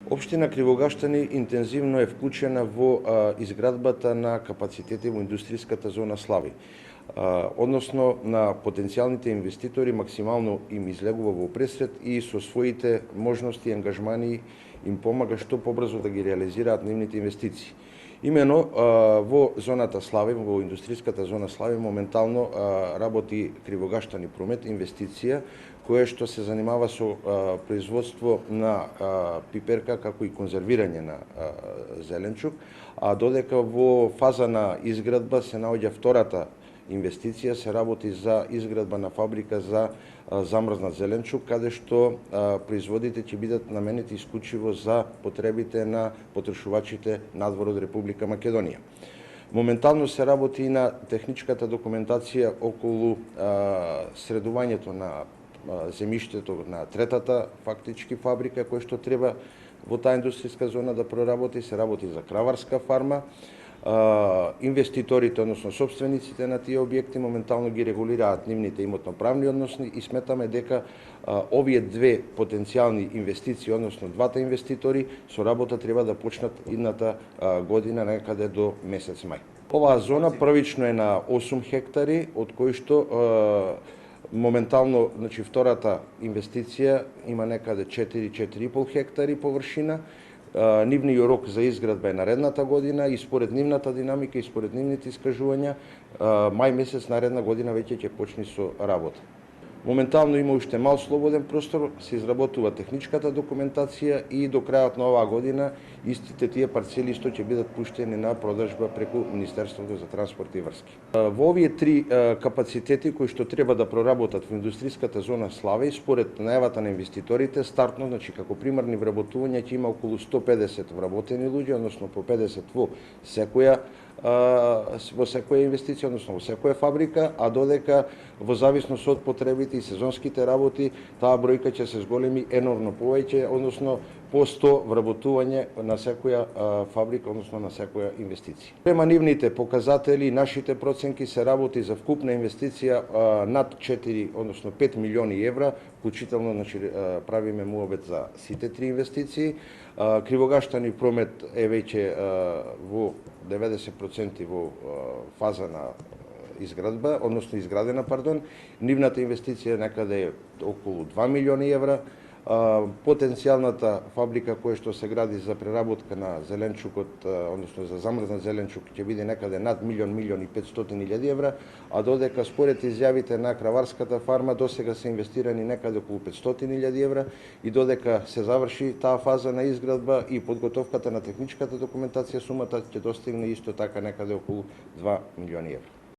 Општина Кривогаштани интензивно е вклучена во изградбата на капацитети во индустријската зона Слави. Односно на потенцијалните инвеститори максимално им излегува во пресред и со своите можности и ангажмани им помага што побрзо да ги реализираат нивните инвестиции. Имено во зоната Слави, во индустријската зона Слави, моментално работи Кривогаштани Промет, инвестиција која што се занимава со производство на пиперка како и конзервирање на зеленчук, а додека во фаза на изградба се наоѓа втората инвестиција, се работи за изградба на фабрика за замрзнат зеленчук, каде што производите ќе бидат наменети исклучиво за потребите на потрошувачите надвор од Република Македонија. Моментално се работи и на техничката документација околу средувањето на земјиштето на третата фактички фабрика која што треба во таа индустријска зона да проработи, се работи за краварска фарма. Инвеститорите, односно собствениците на тие објекти моментално ги регулираат нивните имотно-правни односи и сметаме дека овие две потенцијални инвестиции, односно двата инвеститори, со работа треба да почнат идната година некаде до месец мај. Оваа зона првично е на 8 хектари, од кои што моментално, значи втората инвестиција има некаде 4-4,5 хектари површина. Нивниот рок за изградба е наредната година и според нивната динамика и според нивните искажувања, мај месец наредна година веќе ќе почне со работа. Моментално има уште мал слободен простор, се изработува техничката документација и до крајот на оваа година истите тие парцели што ќе бидат пуштени на продажба преку Министерството за транспорт и врски. Во овие три капацитети кои што треба да проработат во индустријската зона Славе, според најавата на инвеститорите, стартно, значи како примерни вработувања ќе има околу 150 вработени луѓе, односно по 50 во секоја инвестиција, односно во секоја фабрика, а додека во зависност од потребите и сезонските работи, таа бројка ќе се зголеми енормно повеќе, односно по 100 вработување на секоја фабрика, односно на секоја инвестиција. Према нивните показатели, нашите проценки се работи за вкупна инвестиција над 4, односно 5 милиони евра, вклучително значи правиме муабет за сите три инвестиции. Кривогаштани Промет е веќе во 90% во фаза на изградба, односно изградена, пардон. Нивната инвестиција е некаде околу 2 милиони евра. Потенцијалната фабрика која што се гради за преработка на зеленчукот, односно за замрзнат зеленчук, ќе биде некаде над 1.500.000 евра, а додека според изјавите на краварската фарма досега се инвестирани некаде околу 500.000 евра и додека се заврши таа фаза на изградба и подготовката на техничката документација, сумата ќе достигне исто така некаде околу 2 милиони евра.